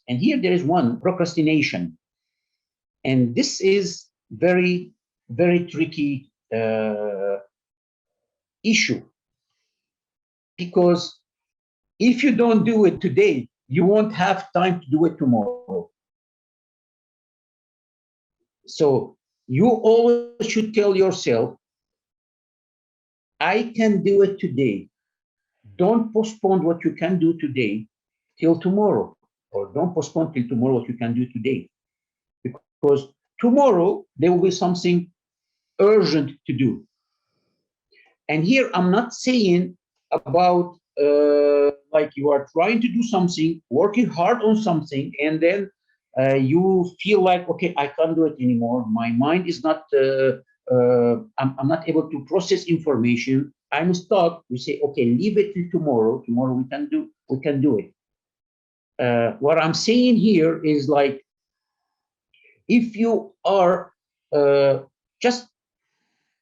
And here there is one, procrastination. And this is very, very tricky issue, because if you don't do it today, you won't have time to do it tomorrow. So you always should tell yourself, I can do it today. Don't postpone what you can do today till tomorrow, or don't postpone till tomorrow what you can do today. Because tomorrow there will be something urgent to do. And here I'm not saying about like you are trying to do something, working hard on something, and then you feel like, okay, I can't do it anymore. My mind is not, I'm not able to process information. I'm stuck. We say, okay, leave it till tomorrow. Tomorrow we can do it. What I'm saying here is like, if you are just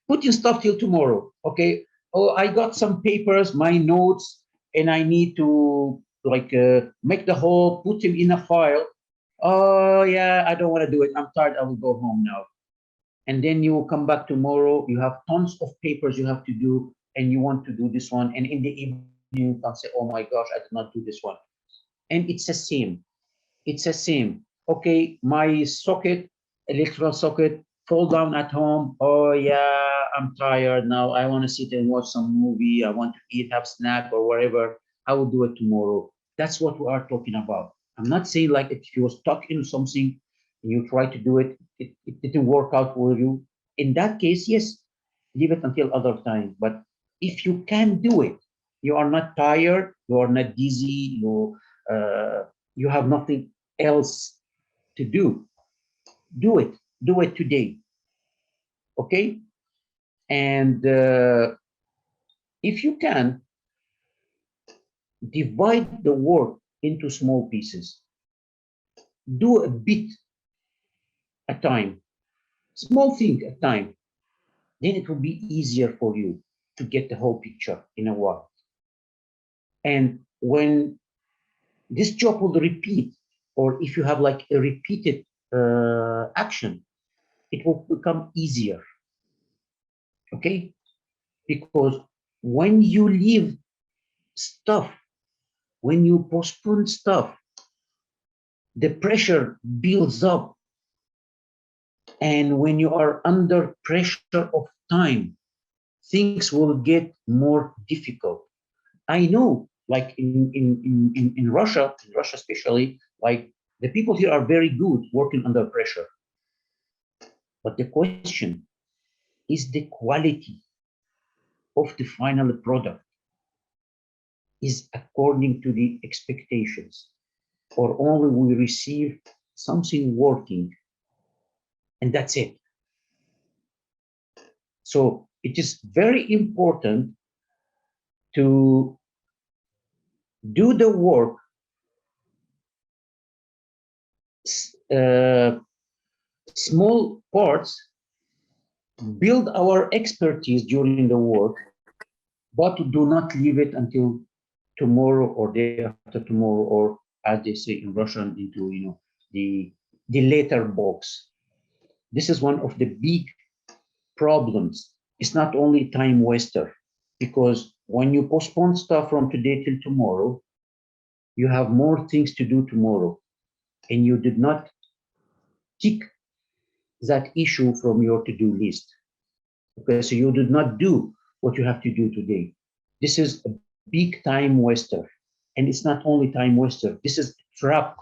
putting stuff till tomorrow, okay, oh, I got some papers, my notes, and I need to like make the whole, put them in a file. Oh yeah, I don't want to do it. I'm tired. I will go home now. And then you will come back tomorrow. You have tons of papers you have to do, and you want to do this one. And in the evening, you can say, oh my gosh, I did not do this one. And it's the same. It's the same. Okay, my socket, electrical socket, fall down at home. Oh yeah, I'm tired now. I want to sit and watch some movie. I want to eat, have snack or whatever. I will do it tomorrow. That's what we are talking about. I'm not saying like if you're stuck in something and you try to do it, it didn't work out for you. In that case, yes, leave it until other time. But if you can do it, you are not tired, you are not dizzy, you have nothing else to do it today, okay? And if you can, divide the work into small pieces. Do a bit at a time, small thing at a time. Then it will be easier for you to get the whole picture in a while. And when this job will repeat, or if you have like a repeated action, it will become easier, okay? Because when you leave stuff, when you postpone stuff, the pressure builds up. And when you are under pressure of time, things will get more difficult. I know, like in Russia especially, like the people here are very good working under pressure. But the question is the quality of the final product is according to the expectations, or only we receive something working and that's it. So it is very important to do the work small parts, build our expertise during the work, but do not leave it until tomorrow or day after tomorrow, or as they say in Russian, into the later box. This is one of the big problems. It's not only time waster, because when you postpone stuff from today till tomorrow, you have more things to do tomorrow, and you did not tick that issue from your to-do list. Okay, so you did not do what you have to do today. This is a big time waster. And it's not only time waster, this is a trap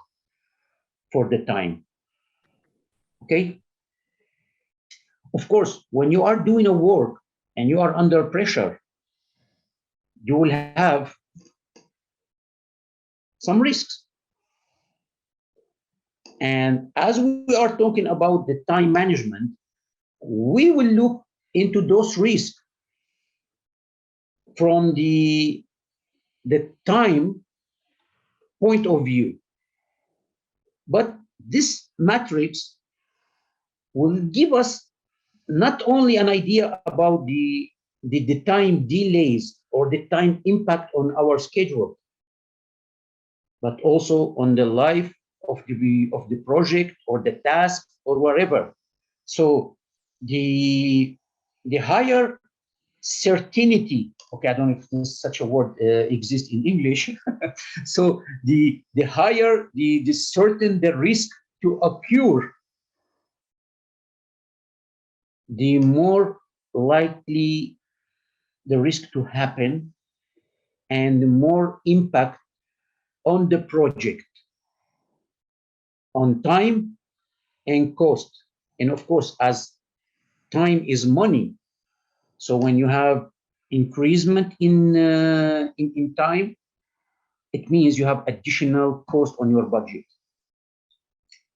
for the time. Okay? Of course, when you are doing a work and you are under pressure, you will have some risks. And as we are talking about the time management, we will look into those risks from the time point of view. But this matrix will give us not only an idea about the time delays or the time impact on our schedule, but also on the life of the project or the task or whatever. So the higher certainty, okay, I don't know if there's such a word exists in English. So the higher the certain the risk to occur, the more likely the risk to happen, and the more impact on the project, on time and cost. And of course, as time is money, so when you have increasement in time, it means you have additional cost on your budget.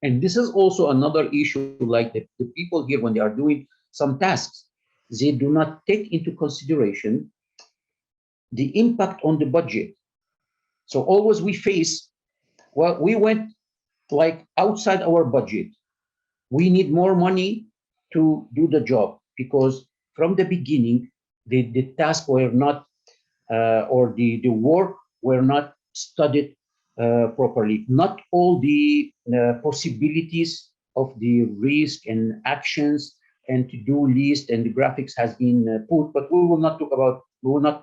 And this is also another issue, like the people here, when they are doing some tasks, they do not take into consideration the impact on the budget. So always we face, well, we went like outside our budget. We need more money to do the job because from the beginning, the tasks were not, or the work were not studied properly. Not all the possibilities of the risk and actions and to-do list and the graphics has been put, but we will not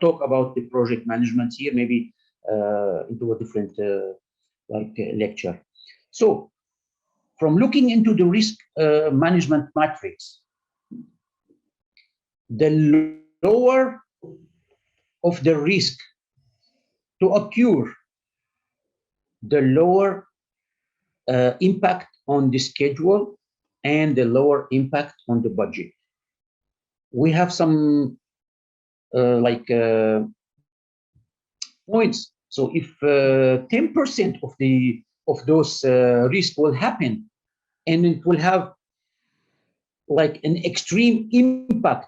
talk about the project management here, maybe into a different lecture. So from looking into the risk management matrix, the lower of the risk to occur, the lower impact on the schedule and the lower impact on the budget. We have some points. So if 10% of those risks will happen, and it will have like an extreme impact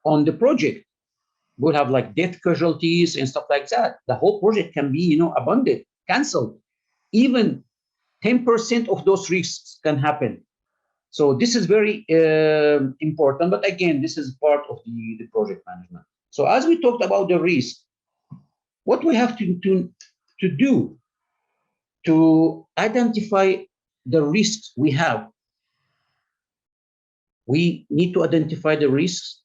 on the project, we'll have like death casualties and stuff like that. The whole project can be, abandoned, canceled. Even 10% of those risks can happen. So this is very important. But again, this is part of the project management. So as we talked about the risk, what we have to do to identify the risks we have, we need to identify the risks.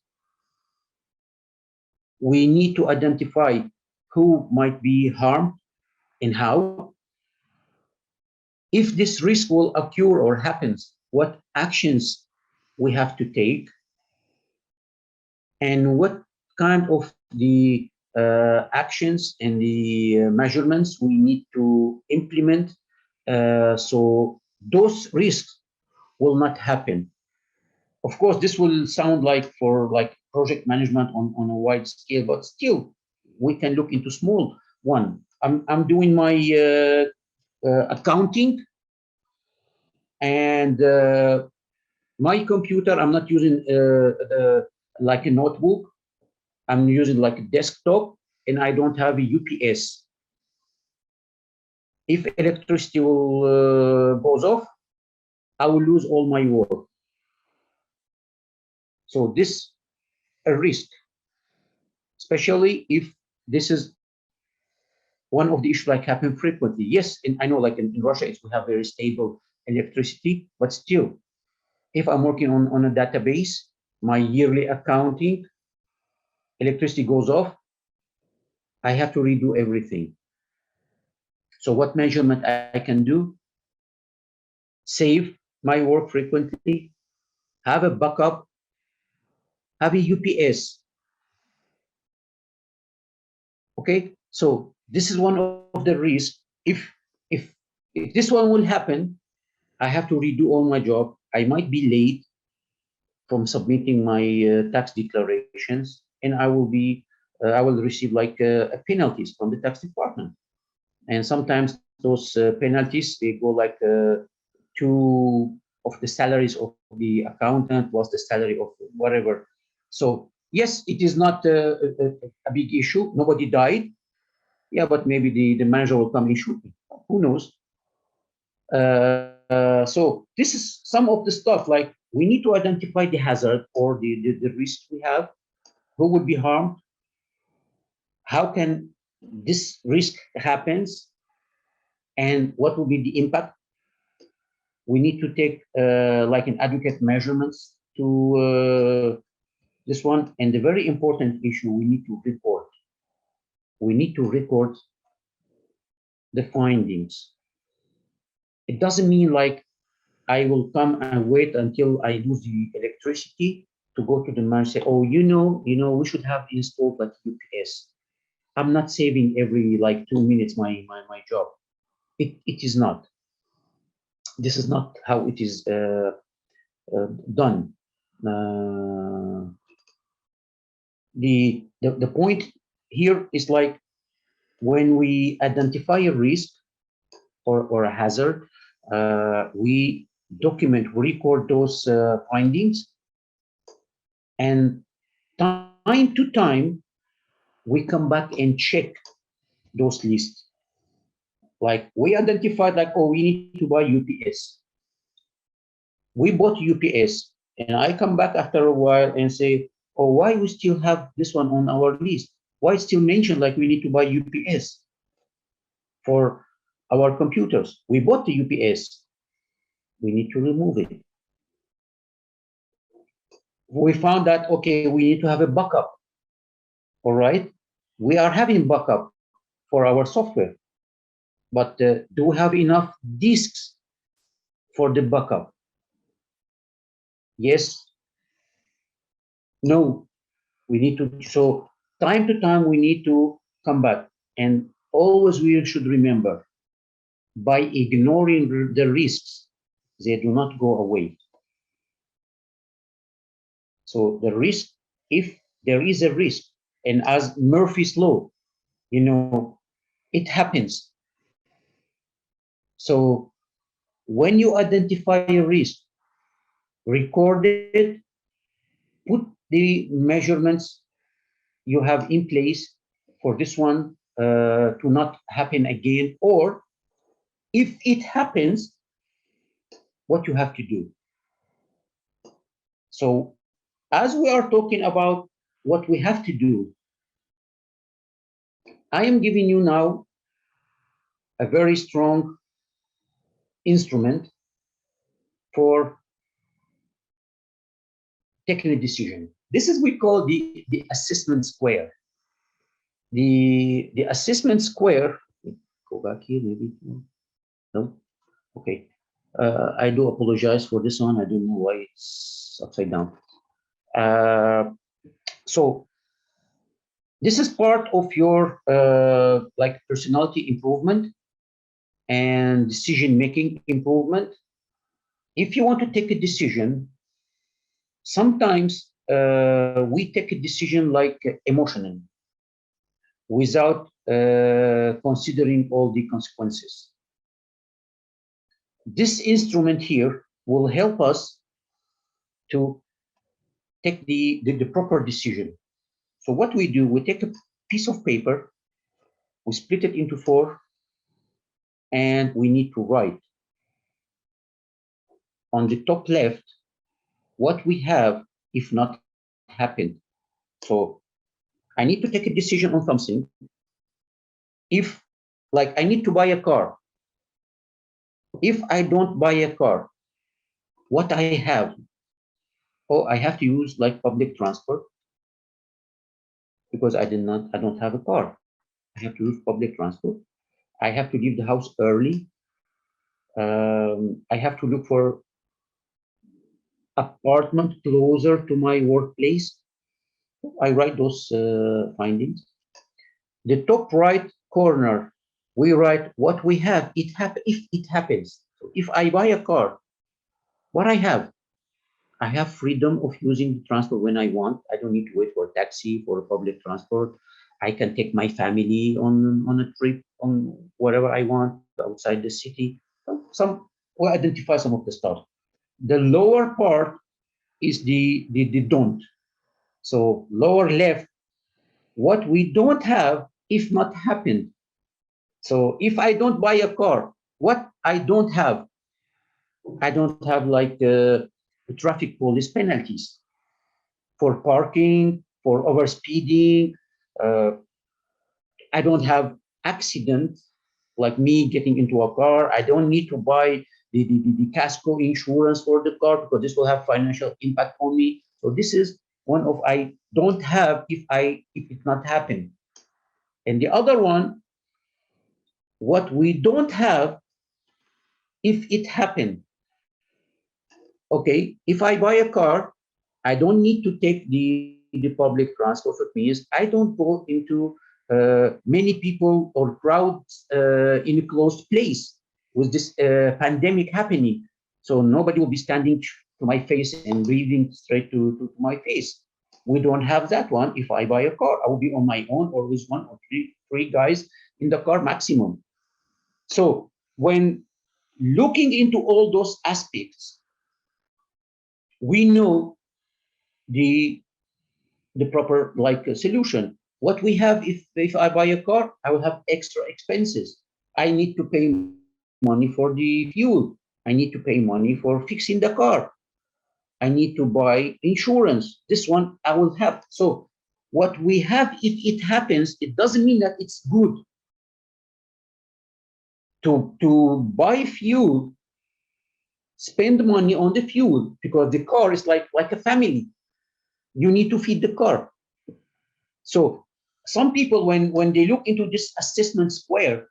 We need to identify who might be harmed and how. If this risk will occur or happens, what actions we have to take, and what kind of the actions and the measurements we need to implement so those risks will not happen. Of course, this will sound like for project management on a wide scale, but still we can look into small one. I'm doing my accounting, and my computer, I'm not using like a notebook. I'm using like a desktop, and I don't have a UPS. If electricity will goes off, I will lose all my work. So this a risk, especially if this is one of the issues like happen frequently. Yes, and I know like in Russia, we have very stable electricity, but still, if I'm working on a database, my yearly accounting, electricity goes off, I have to redo everything. So what measurement I can do? Save my work frequently, have a backup, have a UPS. Okay, so this is one of the risks. If this one will happen, I have to redo all my job. I might be late from submitting my tax declarations, and I will receive like penalties from the tax department. And sometimes those penalties, they go like two of the salaries of the accountant plus the salary of whatever. So yes, it is not a big issue. Nobody died. Yeah, but maybe the manager will come and shoot me. Who knows? So this is some of the stuff, like we need to identify the hazard or the risk we have, who would be harmed, how can this risk happens, and what will be the impact. We need to take like an adequate measurements to this one. And the very important issue, we need to report. We need to record the findings. It doesn't mean like I will come and wait until I lose the electricity to go to the man and say, oh, we should have installed like UPS. I'm not saving every like 2 minutes my job. It is not. This is not how it is done. The point here is like when we identify a risk or a hazard, we document, record those findings, and time to time, we come back and check those lists. Like we identified like, oh, we need to buy UPS. We bought UPS, and I come back after a while and say, oh, why we still have this one on our list? Why still mention like we need to buy UPS for our computers? We bought the UPS. We need to remove it. We found that, okay, we need to have a backup. All right. We are having backup for our software, but do we have enough disks for the backup? Yes. No. We need to, so time to time, we need to come back. And always we should remember, by ignoring the risks, they do not go away. So the risk, if there is a risk, and as Murphy's law, it happens. So when you identify a risk, record it, put the measurements you have in place for this one to not happen again, or if it happens, what you have to do. So as we are talking about what we have to do, I am giving you now a very strong instrument for taking a decision. This is we call the assessment square. The assessment square, go back here, maybe, no, okay. I do apologize for this one. I don't know why it's upside down. So this is part of your like personality improvement and decision-making improvement. If you want to take a decision, sometimes we take a decision like emotionally, without considering all the consequences. This instrument here will help us to take the proper decision. So what we do, we take a piece of paper, we split it into 4, and we need to write on the top left what we have if not happened. So I need to take a decision on something. If, like, I need to buy a car. If I don't buy a car, what I have? Oh, I have to use like public transport because I don't have a car. I have to use public transport. I have to leave the house early. I have to look for apartment closer to my workplace. I write those findings. The top right corner, we write what we have. If it happens. So if I buy a car, what I have freedom of using the transport when I want. I don't need to wait for a taxi, for a public transport. I can take my family on a trip on wherever I want outside the city. We'll identify some of the stuff. The lower part is the don't. So lower left, what we don't have if not happened. So if I don't buy a car, what I don't have like traffic police penalties for parking, for overspeeding. I don't have accident like me getting into a car. I don't need to buy the casco insurance for the car because this will have financial impact on me. So this is one of I don't have if it not happen. And the other one, what we don't have if it happened. Okay, if I buy a car, I don't need to take the public transport. It means I don't go into many people or crowds in a closed place with this pandemic happening. So nobody will be standing to my face and breathing straight to my face. We don't have that one. If I buy a car, I will be on my own or with one or three guys in the car maximum. So when looking into all those aspects, we know the proper solution. What we have, if I buy a car, I will have extra expenses. I need to pay money for the fuel. I need to pay money for fixing the car. I need to buy insurance. This one I will have. So what we have, if it happens, it doesn't mean that it's good to buy fuel, spend money on the fuel, because the car is like a family. You need to feed the car. So some people, when they look into this assessment square,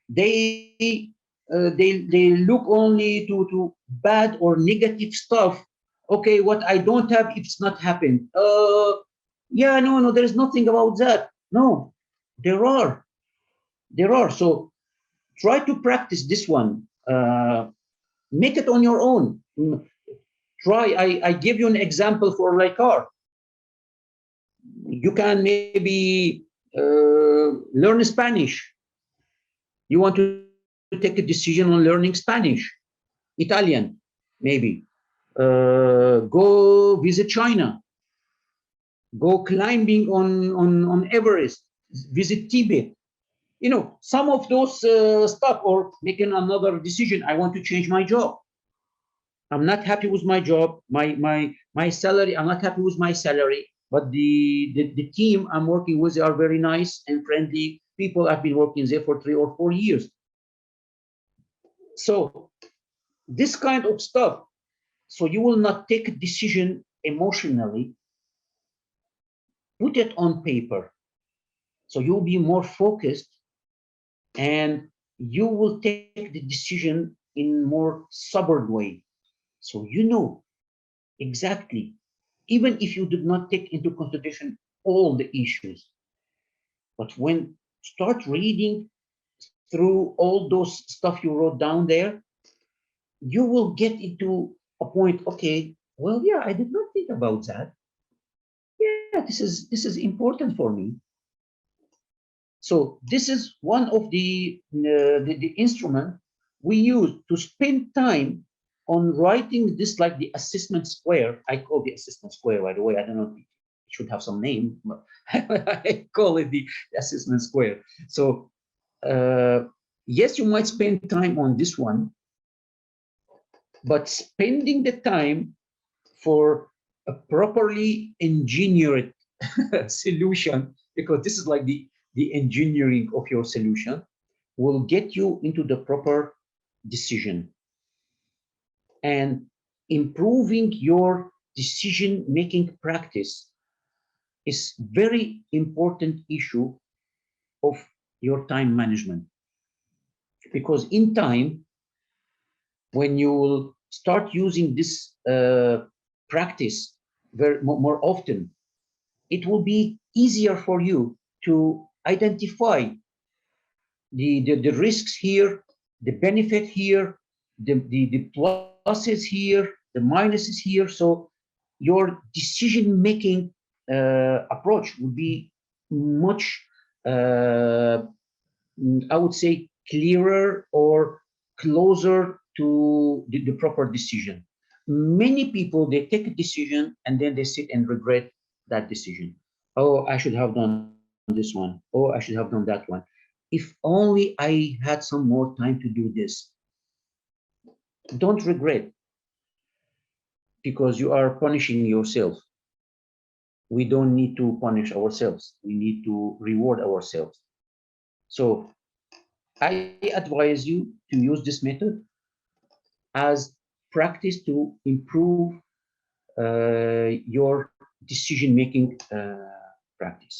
they look only to bad or negative stuff. Okay, what I don't have, if it's not happened. Yeah, no, there is nothing about that. No, there are. So try to practice this one. Make it on your own. Try. I give you an example for my car. You can maybe learn Spanish. You want to take a decision on learning Spanish, Italian, maybe. Go visit China. Go climbing on Everest. Visit Tibet. You know, some of those stuff, or making another decision. I want to change my job. I'm not happy with my job, my salary. I'm not happy with my salary, but the team I'm working with, they are very nice and friendly people. I've been working there for 3 or 4 years. So this kind of stuff. So you will not take a decision emotionally. Put it on paper. So you'll be more focused, and you will take the decision in more sober way. So you know exactly, even if you did not take into consideration all the issues. But when start reading through all those stuff you wrote down there, you will get into a point, okay, well, yeah, I did not think about that. Yeah, this is important for me. So this is one of the instrument we use to spend time on writing this, like the assessment square. I call the assessment square, by the way. I don't know, it should have some name, but I call it the assessment square. So yes, you might spend time on this one, but spending the time for a properly engineered solution, because this is like the engineering of your solution, will get you into the proper decision. And improving your decision-making practice is very important issue of your time management. Because in time, when you will start using this practice more often, it will be easier for you to identify the risks here, the benefit here, the pluses here, the minuses here. So your decision-making approach would be much, I would say, clearer or closer to the proper decision. Many people, they take a decision and then they sit and regret that decision. Oh, I should have done this one. Oh, I should have done that one. If only I had some more time to do this. Don't regret, because you are punishing yourself. We don't need to punish ourselves. We need to reward ourselves. So I advise you to use this method. as practice to improve your decision-making practice.